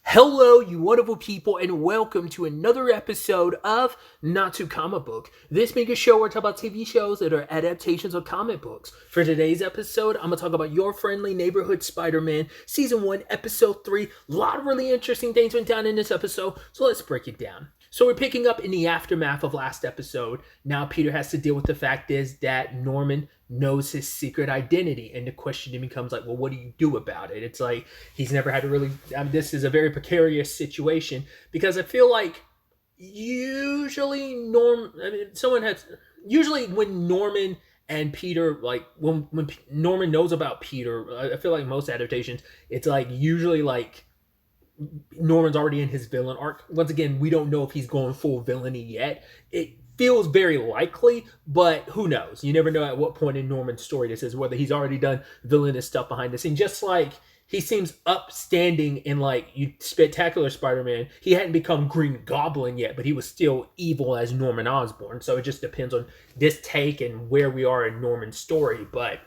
Hello, you wonderful people, and welcome to another episode of Not Too Comic Book. This being a show where I talk about TV shows that are adaptations of comic books. For today's episode, I'm going to talk about Your Friendly Neighborhood Spider-Man, Season 1, Episode 3. A lot of really interesting things went down in this episode, so let's break it down. So we're picking up in the aftermath of last episode. Now Peter has to deal with the fact is that Norman knows his secret identity, and the question then becomes like, well, what do you do about it? It's like he's never had to really this is a very precarious situation, because I feel like usually when Norman and Peter, like when Norman knows about Peter, I feel like most adaptations, it's like usually like Norman's already in his villain arc. Once again, we don't know if he's going full villainy yet. It feels very likely, but who knows? You never know at what point in Norman's story this is, whether he's already done villainous stuff behind the scene. Just like he seems upstanding in like Spectacular Spider-Man. He hadn't become Green Goblin yet, but he was still evil as Norman Osborn. So it just depends on this take and where we are in Norman's story. But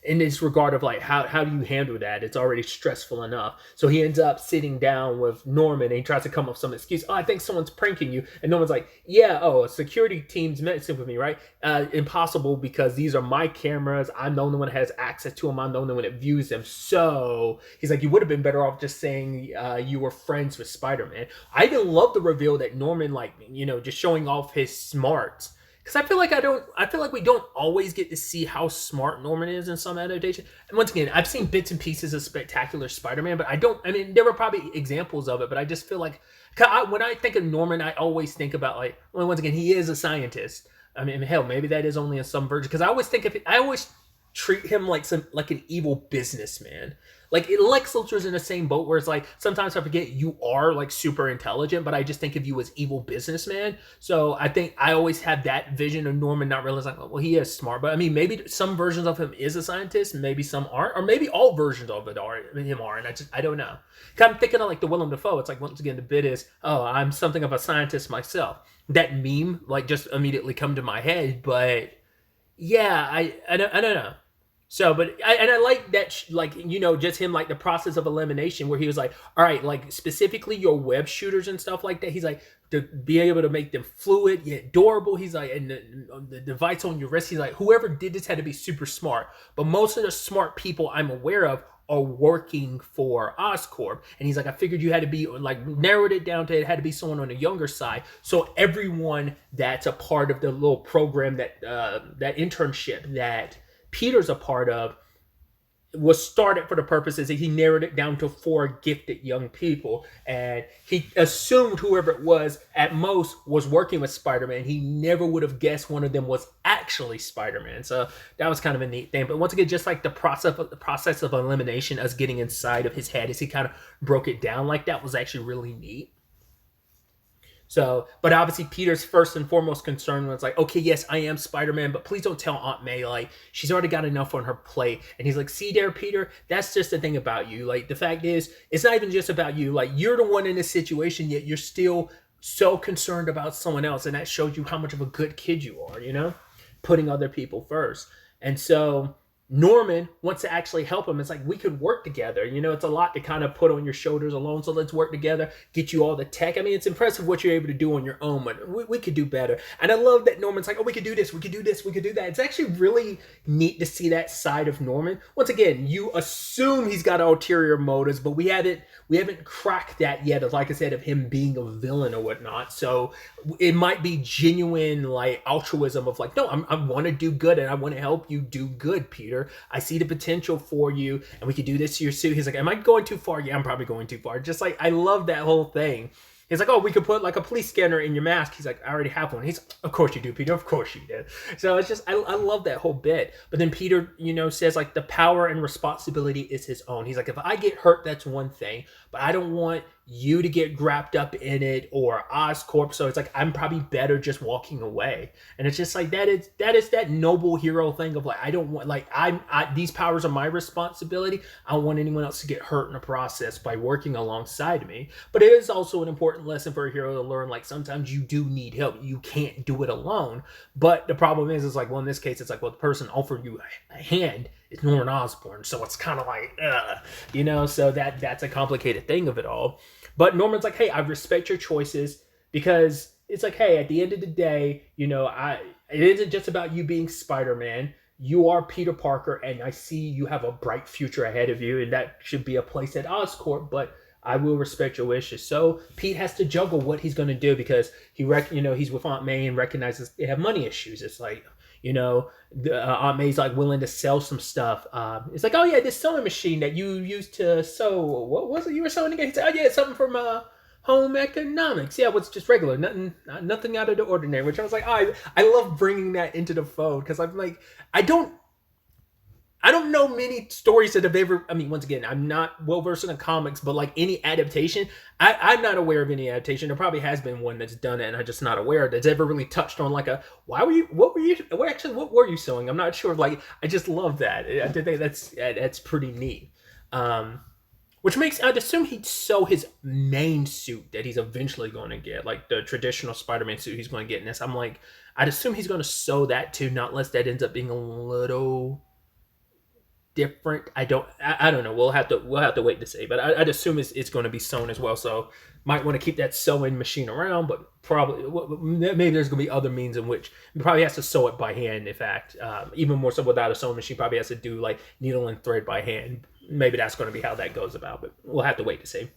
in this regard of like how do you handle that? It's already stressful enough. So he ends up sitting down with Norman and he tries to come up with some excuse. Oh, I think someone's pranking you. And Norman's like, yeah, a security team's messing with me, right? Impossible, because these are my cameras. I'm the only one that has access to them. I'm the only one that views them. So he's like, you would have been better off just saying you were friends with Spider-Man. I even love the reveal that Norman, like, just showing off his smarts. Because I feel like we don't always get to see how smart Norman is in some adaptation. And once again, I've seen bits and pieces of Spectacular Spider-Man, but there were probably examples of it, but I just feel like, when I think of Norman, I always think about like, well, once again, he is a scientist. I mean, hell, maybe that is only in some version, because I always treat him like an evil businessman. Like Lex Luthor's in the same boat where it's like, sometimes I forget you are like super intelligent, but I just think of you as evil businessman. So I think I always have that vision of Norman, not realizing, well, he is smart, but I mean, maybe some versions of him is a scientist, maybe some aren't, or maybe all versions of it are, and I don't know. I'm thinking of like the Willem Dafoe. It's like, once again, the bit is, oh, I'm something of a scientist myself. That meme like just immediately come to my head, but yeah, I don't know. So, but I like that, just him, like the process of elimination where he was like, all right, like specifically your web shooters and stuff like that. He's like, to be able to make them fluid yet durable. He's like, and the device on your wrist, he's like, whoever did this had to be super smart. But most of the smart people I'm aware of are working for Oscorp. And he's like, I figured you had to be, like, narrowed it down to it had to be someone on the younger side. So everyone that's a part of the little program that internship that Peter's a part of was started for the purposes that he narrowed it down to 4 gifted young people, and he assumed whoever it was at most was working with Spider-Man. He never would have guessed one of them was actually Spider-Man. So that was kind of a neat thing. But once again, just like the process of elimination, us getting inside of his head as he kind of broke it down like that, was actually really neat. So, but obviously Peter's first and foremost concern was like, okay, yes, I am Spider-Man, but please don't tell Aunt May, like, she's already got enough on her plate. And he's like, see there, Peter, that's just the thing about you. Like, the fact is, it's not even just about you. Like, you're the one in this situation, yet you're still so concerned about someone else. And that shows you how much of a good kid you are, putting other people first. And so Norman wants to actually help him. It's like, we could work together. It's a lot to kind of put on your shoulders alone. So let's work together, get you all the tech. I mean, it's impressive what you're able to do on your own, but we could do better. And I love that Norman's like, oh, we could do this, we could do this, we could do that. It's actually really neat to see that side of Norman. Once again, you assume he's got ulterior motives, but we haven't cracked that yet, of, like I said, of him being a villain or whatnot. So it might be genuine, like, altruism of like, no, I want to do good and I want to help you do good, Peter. I see the potential for you, and we could do this to your suit. He's like, am I going too far? Yeah, I'm probably going too far. Just like, I love that whole thing. He's like, oh, we could put like a police scanner in your mask. He's like, I already have one. He's, of course you do, Peter. Of course you did. So it's just, I love that whole bit. But then Peter, says like the power and responsibility is his own. He's like, if I get hurt, that's one thing, but I don't want you to get wrapped up in it, or Oscorp. So it's like, I'm probably better just walking away. And it's just like, that is that noble hero thing of like, I don't want, like, these powers are my responsibility. I don't want anyone else to get hurt in the process by working alongside me. But it is also an important important lesson for a hero to learn. Like sometimes you do need help. You can't do it alone. But the problem is like, well, in this case, it's like, well, the person offered you a hand is Norman Osborn, so it's kind of like, so that's a complicated thing of it all. But Norman's like, hey, I respect your choices, because it's like, hey, at the end of the day, it isn't just about you being Spider-Man. You are Peter Parker, and I see you have a bright future ahead of you, and that should be a place at Oscorp, but I will respect your wishes. So Pete has to juggle what he's going to do, because he's with Aunt May and recognizes they have money issues. It's like, Aunt May's like willing to sell some stuff. It's like, oh yeah, this sewing machine that you used to sew. What was it you were sewing again? He said, oh yeah, it's something from home economics. Yeah, what's just regular, nothing out of the ordinary. Which I was like, oh, I love bringing that into the fold, because I'm like, I don't know many stories that have ever, once again, I'm not well versed in the comics, but like any adaptation, I'm not aware of any adaptation. There probably has been one that's done it, and I'm just not aware that's ever really touched on like what were you sewing? I'm not sure. Like, I just love that. I think that's pretty neat. Which makes, I'd assume he'd sew his main suit that he's eventually going to get, like the traditional Spider-Man suit he's going to get in this. I'm like, I'd assume he's going to sew that too, not unless that ends up being a little different. I don't know. We'll have to wait to see, but I'd assume it's going to be sewn as well. So might want to keep that sewing machine around, but probably maybe there's going to be other means in which he probably has to sew it by hand. In fact, even more so without a sewing machine, probably has to do like needle and thread by hand. Maybe that's going to be how that goes about, but we'll have to wait to see.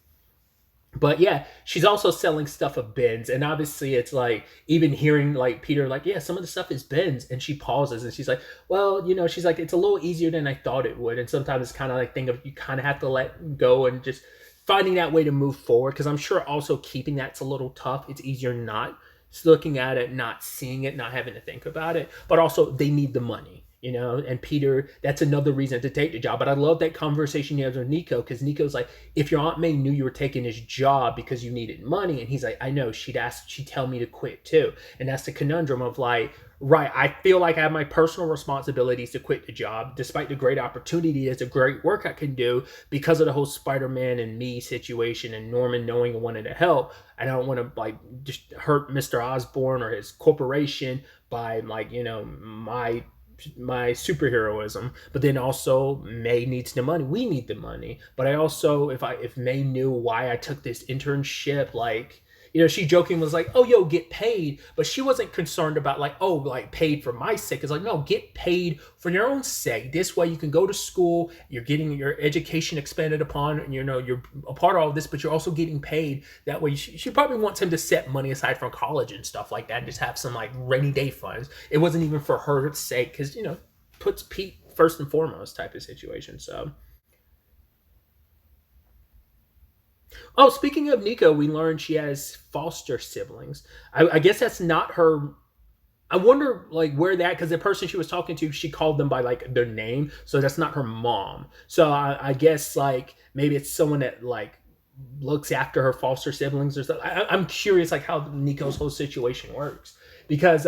But yeah, she's also selling stuff of Ben's, and obviously it's like, even hearing like Peter like, yeah, some of the stuff is Ben's, and she pauses and she's like, well, she's like, it's a little easier than I thought it would, and sometimes it's kind of like thing of you kind of have to let go and just finding that way to move forward, because I'm sure also keeping that's a little tough. It's easier not looking at it, not seeing it, not having to think about it, but also they need the money. And Peter, that's another reason to take the job. But I love that conversation he has with Nico, because Nico's like, if your Aunt May knew you were taking his job because you needed money, and he's like, I know, she'd tell me to quit too. And that's the conundrum of like, right, I feel like I have my personal responsibilities to quit the job, despite the great opportunity, it's a great work I can do, because of the whole Spider-Man and me situation and Norman knowing and wanting to help. I don't want to like just hurt Mr. Osborn or his corporation by like, my superheroism. But then also May needs the money, we need the money. But I also, if May knew why I took this internship, like, she joking was like, oh, yo, get paid. But she wasn't concerned about like, oh, like paid for my sake. It's like, no, get paid for your own sake. This way you can go to school, you're getting your education expanded upon, and you're a part of all this, but you're also getting paid. That way she probably wants him to set money aside from college and stuff like that, and just have some like rainy day funds. It wasn't even for her sake, because puts Pete first and foremost type of situation. So oh, speaking of Nico, we learned she has foster siblings. I guess that's not her. I wonder like where that, because the person she was talking to, she called them by like their name, so that's not her mom. So I guess like maybe it's someone that like looks after her foster siblings or something. I'm curious like how Nico's whole situation works, because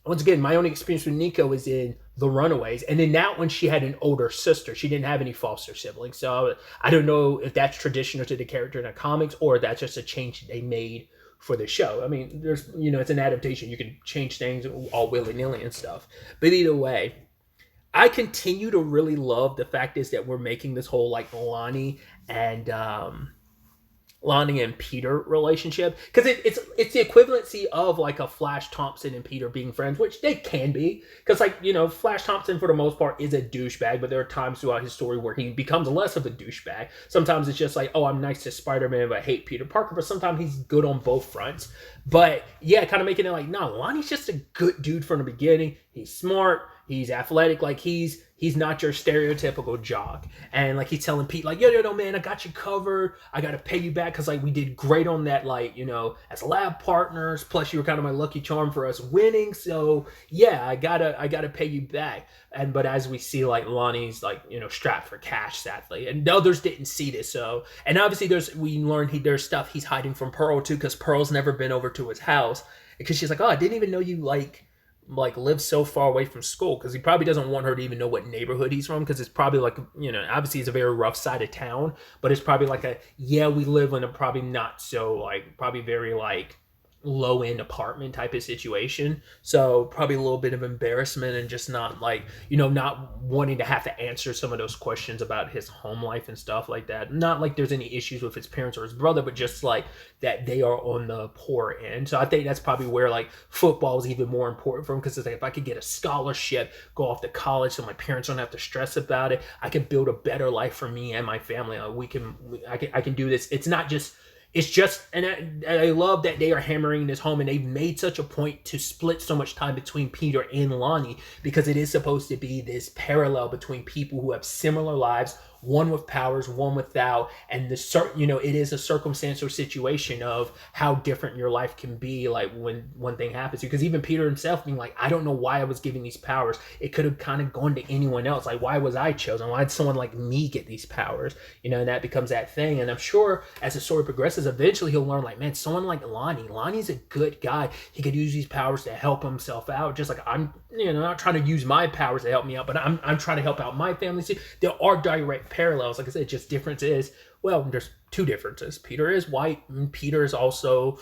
once again, my only experience with Nico is in The Runaways, and then that when she had an older sister, she didn't have any foster siblings. So I don't know if that's traditional to the character in the comics, or that's just a change they made for the show. There's it's an adaptation. You can change things all willy-nilly and stuff. But either way, I continue to really love the fact is that we're making this whole like Lonnie and Peter relationship, because it's the equivalency of like a Flash Thompson and Peter being friends, which they can be, because like Flash Thompson for the most part is a douchebag, but there are times throughout his story where he becomes less of a douchebag. Sometimes it's just like, oh, I'm nice to Spider-Man but I hate Peter Parker, but sometimes he's good on both fronts. But yeah, kind of making it like, no, Lonnie's just a good dude from the beginning. He's smart, he's athletic, like he's not your stereotypical jock. And like he's telling Pete like, yo, man, I got you covered. I got to pay you back because like we did great on that, like, as lab partners. Plus you were kind of my lucky charm for us winning. So yeah, I gotta pay you back. But as we see, like Lonnie's like, strapped for cash, sadly. And the others didn't see this. So, and obviously we learned there's stuff he's hiding from Pearl too, because Pearl's never been over to his house. Because she's like, oh, I didn't even know you like like lives so far away from school, because he probably doesn't want her to even know what neighborhood he's from, because it's probably like, obviously it's a very rough side of town, but it's probably like we live in a probably not so like, probably very like low end apartment type of situation. So probably a little bit of embarrassment, and just not like, not wanting to have to answer some of those questions about his home life and stuff like that. Not like there's any issues with his parents or his brother, but just like that they are on the poor end. So I think that's probably where like football is even more important for him, because it's like, if I could get a scholarship, go off to college so my parents don't have to stress about it, I can build a better life for me and my family. I can do this. It's just, and I love that they are hammering this home, and they've made such a point to split so much time between Peter and Lonnie, because it is supposed to be this parallel between people who have similar lives, one with powers, one without, and it is a circumstantial situation of how different your life can be, like when one thing happens to you. Because even Peter himself being like, I don't know why I was given these powers. It could have kind of gone to anyone else. Like, why was I chosen? Why did someone like me get these powers? And that becomes that thing. And I'm sure as the story progresses, eventually he'll learn, like, man, someone like Lonnie's a good guy. He could use these powers to help himself out. Just like I'm, not trying to use my powers to help me out, but I'm trying to help out my family too. There are direct parallels. Like I said, just difference is, well, there's two differences. Peter is white, and Peter is also,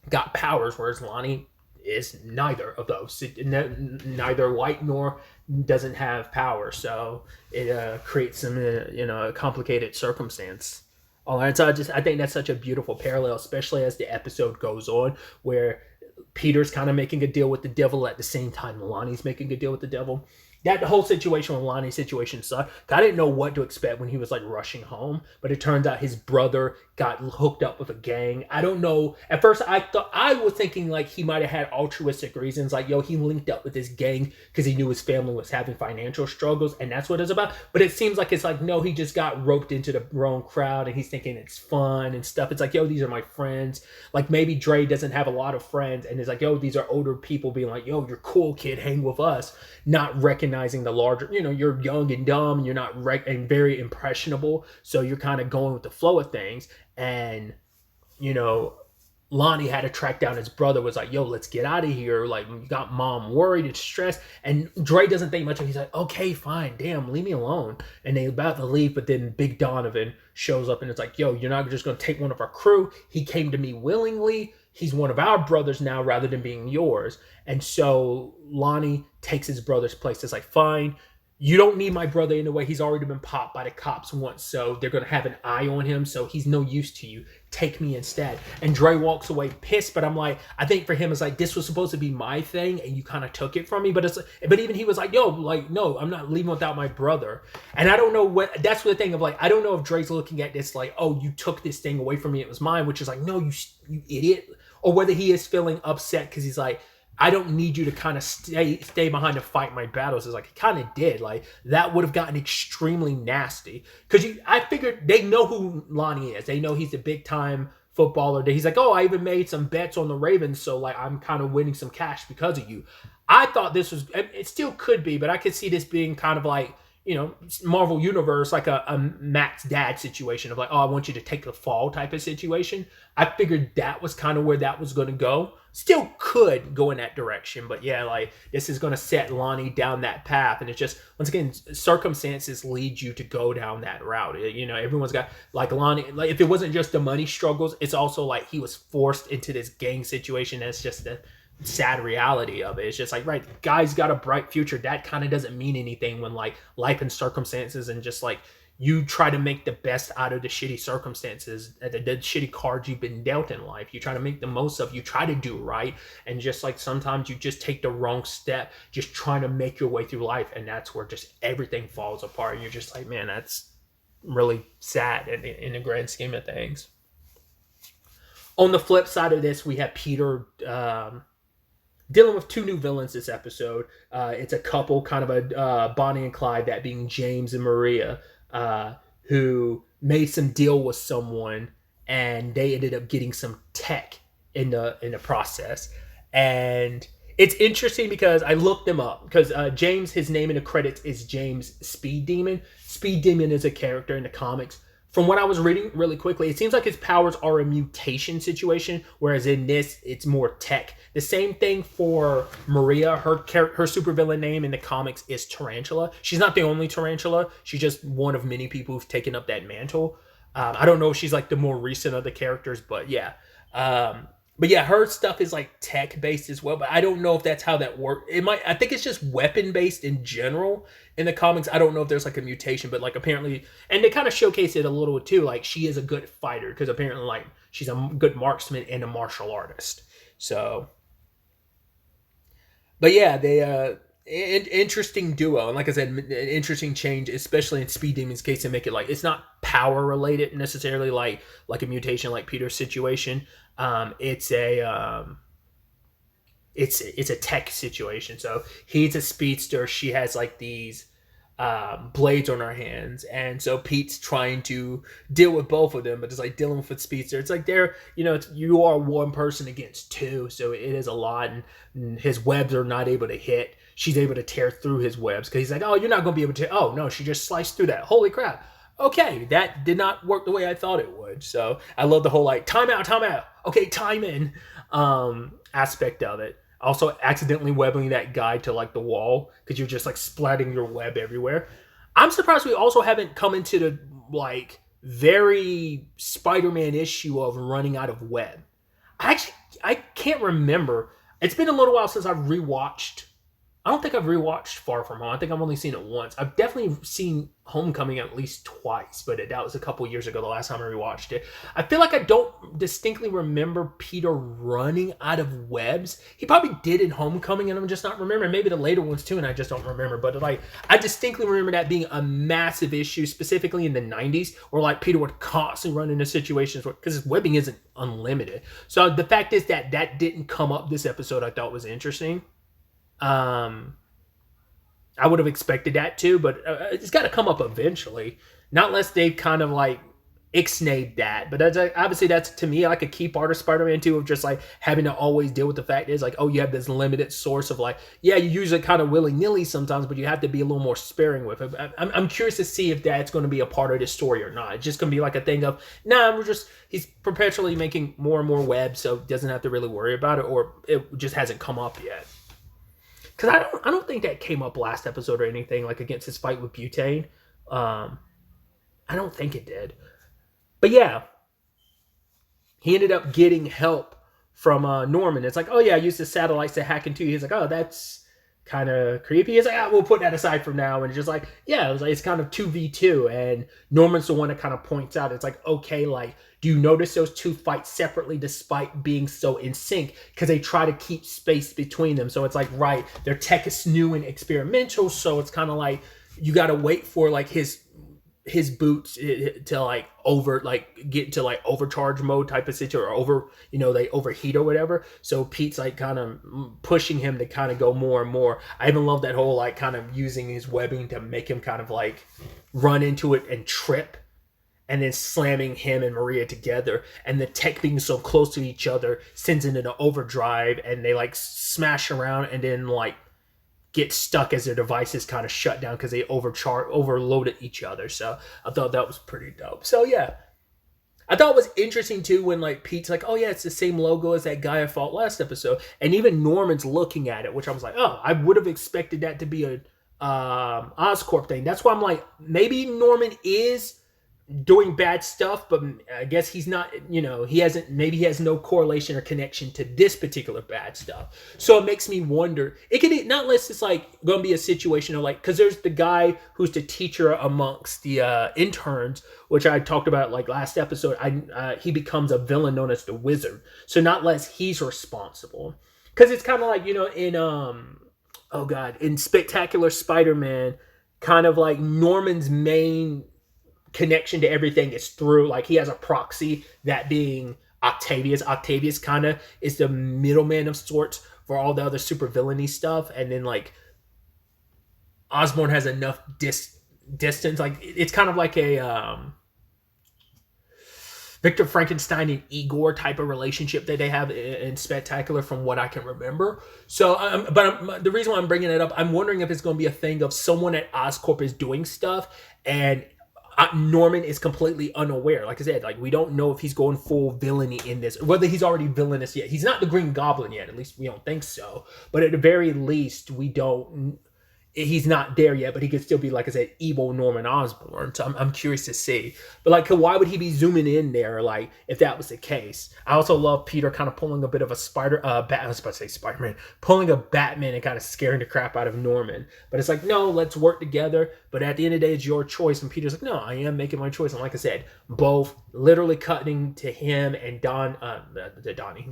got powers, whereas Lonnie is neither of those. Neither white nor doesn't have power. So it creates some, a complicated circumstance. All right, so I think that's such a beautiful parallel, especially as the episode goes on, where Peter's kind of making a deal with the devil at the same time Lonnie's making a deal with the devil. That whole situation with Lonnie's situation sucked. I didn't know what to expect when he was like rushing home, but it turns out his brother got hooked up with a gang. I don't know. At first, I was thinking like he might have had altruistic reasons, like, he linked up with this gang because he knew his family was having financial struggles, and that's what it's about. But it seems like it's like, no, he just got roped into the wrong crowd, and he's thinking it's fun and stuff. It's like, these are my friends. Like, maybe Dre doesn't have a lot of friends, and it's like, these are older people being like, you're cool, kid, hang with us, not recognizing the larger, you're young and dumb, and you're not and very impressionable, so you're kind of going with the flow of things. And Lonnie had to track down his brother, was like, let's get out of here, like, you got mom worried and stressed. And Dre doesn't think much of it. He's like, okay, fine, damn, leave me alone. And they about to leave, but then Big Donovan shows up, and it's like, you're not just gonna take one of our crew. He came to me willingly. He's one of our brothers now rather than being yours. And so Lonnie takes his brother's place. It's like, fine, you don't need my brother in the way. He's already been popped by the cops once, so they're going to have an eye on him, so he's no use to you. Take me instead. And Dre walks away pissed, but I'm like, I think for him, it's like, this was supposed to be my thing, and you kind of took it from me. But even he was like, no, I'm not leaving without my brother. And I don't know that's the thing of like, I don't know if Dre's looking at this like, you took this thing away from me, it was mine, which is like, no, you idiot. Or whether he is feeling upset because he's like, I don't need you to kind of stay behind to fight my battles. It's like, he kind of did. Like, that would have gotten extremely nasty. Because I figured they know who Lonnie is. They know he's a big time footballer. He's like, I even made some bets on the Ravens, so like I'm kind of winning some cash because of you. I thought this was, it still could be, but I could see this being kind of like, Marvel Universe, like a Matt's dad situation of like, I want you to take the fall type of situation. I figured that was kind of where that was going to go. Still could go in that direction, but like, this is going to set Lonnie down that path. And it's just, once again, circumstances lead you to go down that route. Everyone's got, like, Lonnie, like, if it wasn't just the money struggles, it's also like he was forced into this gang situation. That's just the sad reality of it. It's just like, right, guy's got a bright future. That kind of doesn't mean anything when like life and circumstances, and just like, you try to make the best out of the shitty circumstances, the shitty cards you've been dealt in life. You try to make the most of, you try to do right. And just like, sometimes you just take the wrong step, just trying to make your way through life. And that's where just everything falls apart. And you're just like, man, that's really sad in the grand scheme of things. On the flip side of this, we have Peter, dealing with two new villains this episode. It's a couple, kind of a Bonnie and Clyde, that being James and Maria, who made some deal with someone, and they ended up getting some tech in the process. And it's interesting because I looked them up, because James, his name in the credits is James Speed Demon. Speed Demon is a character in the comics from what I was reading really quickly, it seems like his powers are a mutation situation, whereas in this, it's more tech. The same thing for Maria. Her supervillain name in the comics is Tarantula. She's not the only Tarantula. She's just one of many people who've taken up that mantle. I don't know if she's like the more recent of the characters, but yeah. But yeah, her stuff is like tech based as well. But I don't know if that's how that works. It might. I think it's just weapon based in general in the comics. I don't know if there's like a mutation, but like apparently, and they kind of showcase it a little too. Like she is a good fighter because apparently, like she's a good marksman and a martial artist. So, but yeah, they interesting duo, and like I said, an interesting change, especially in Speed Demon's case, to make it like it's not power related necessarily, like a mutation like Peter's situation. It's a tech situation. So he's a speedster. She has like these blades on her hands, and so Pete's trying to deal with both of them, but it's like dealing with a speedster. It's like they're you are one person against two, so it is a lot, and his webs are not able to hit. She's able to tear through his webs because he's like, oh, you're not going to be able to. Oh no, she just sliced through that. Holy crap. Okay, that did not work the way I thought it would. So I love the whole like time out. Okay, time in aspect of it. Also accidentally webbing that guy to like the wall because you're just like splatting your web everywhere. I'm surprised we also haven't come into the like very Spider-Man issue of running out of web. I can't remember. It's been a little while since I've rewatched. I don't think I've rewatched Far From Home. I think I've only seen it once. I've definitely seen Homecoming at least twice, but that was a couple years ago, the last time I rewatched it. I feel like I don't distinctly remember Peter running out of webs. He probably did in Homecoming, and I'm just not remembering. Maybe the later ones too, and I just don't remember. But like, I distinctly remember that being a massive issue, specifically in the 90s, where like Peter would constantly run into situations where, because his webbing isn't unlimited. So the fact is that didn't come up this episode, I thought was interesting. I would have expected that too, but it's got to come up eventually. Not unless they've kind of like ixnayed that. But that's obviously that's to me like a key part of Spider-Man 2 of just like having to always deal with the fact is like, oh, you have this limited source of like, yeah, you use it kind of willy-nilly sometimes, but you have to be a little more sparing with it. I'm curious to see if that's going to be a part of this story or not. It's just going to be like a thing of, he's perpetually making more and more webs, so doesn't have to really worry about it, or it just hasn't come up yet. Because I don't think that came up last episode or anything, like against his fight with Butane. I don't think it did. But yeah, he ended up getting help from Norman. It's like, oh yeah, I used the satellites to hack into you. He's like, oh, that's kind of creepy. He's like, we'll put that aside for now. And it's just like, yeah, it's kind of 2v2. And Norman's the one that kind of points out, it's like, okay, like, do you notice those two fight separately despite being so in sync? Because they try to keep space between them. So it's like, right, their tech is new and experimental. So it's kind of like, you got to wait for like his boots to like get into like overcharge mode type of situation, or they overheat or whatever. So Pete's like kind of pushing him to kind of go more and more. I even love that whole like kind of using his webbing to make him kind of like run into it and trip, and then slamming him and Maria together, and the tech being so close to each other sends it into overdrive, and they like smash around and then like get stuck as their devices kind of shut down because they overloaded each other. So I thought that was pretty dope. So yeah, I thought it was interesting too when like Pete's like, oh yeah, it's the same logo as that guy I fought last episode, and even Norman's looking at it, which I was like, oh, I would have expected that to be a Oscorp thing. That's why I'm like, maybe Norman is doing bad stuff, but I guess he's not, he has no correlation or connection to this particular bad stuff. So it makes me wonder, it could not unless it's like going to be a situation of like, because there's the guy who's the teacher amongst the interns, which I talked about like last episode. He becomes a villain known as the Wizard. So not unless he's responsible, because it's kind of like, in Spectacular Spider-Man, kind of like Norman's main connection to everything is through, like, he has a proxy, that being Octavius. Octavius kind of is the middleman of sorts for all the other super villainy stuff, and then like Osborn has enough distance, like it's kind of like a Victor Frankenstein and Igor type of relationship that they have in Spectacular, from what I can remember. So, the reason why I'm bringing it up, I'm wondering if it's going to be a thing of someone at Oscorp is doing stuff, and Norman is completely unaware. Like I said, like we don't know if he's going full villainy in this, whether he's already villainous yet. He's not the Green Goblin yet. At least we don't think so. But at the very least, we don't. He's not there yet, but he could still be, like I said, evil Norman Osborn. So I'm curious to see. But like, why would he be zooming in there? Like, if that was the case. I also love Peter kind of pulling a bit of a I was about to say Spider-Man, pulling a Batman and kind of scaring the crap out of Norman. But it's like, no, let's work together. But at the end of the day, it's your choice. And Peter's like, no, I am making my choice. And like I said, both literally cutting to him and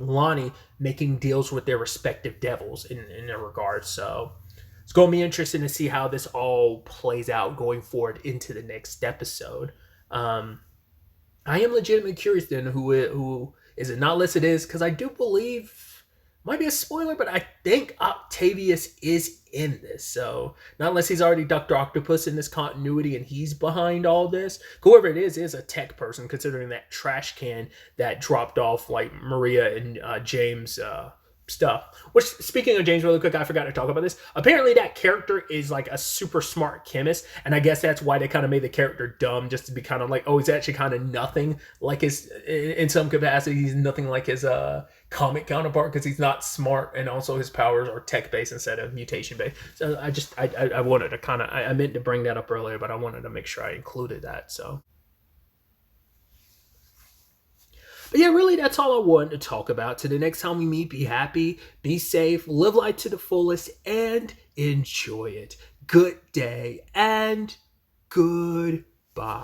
Lonnie making deals with their respective devils in their regards. So it's going to be interesting to see how this all plays out going forward into the next episode. I am legitimately curious then who is it not listed is, because I do believe, might be a spoiler, but I think Octavius is in this. So not unless he's already Dr. Octopus in this continuity and he's behind all this. Whoever it is a tech person, considering that trash can that dropped off like Maria and James stuff. Which, speaking of James really quick, I forgot to talk about this. Apparently that character is like a super smart chemist, and I guess that's why they kind of made the character dumb, just to be kind of like, oh, he's actually kind of nothing like his, in some capacity, he's nothing like his comic counterpart, because he's not smart, and also his powers are tech-based instead of mutation-based. So I wanted to kind of, I meant to bring that up earlier, but I wanted to make sure I included that, so. But yeah, really, that's all I wanted to talk about. Till the next time we meet, be happy, be safe, live life to the fullest, and enjoy it. Good day and goodbye.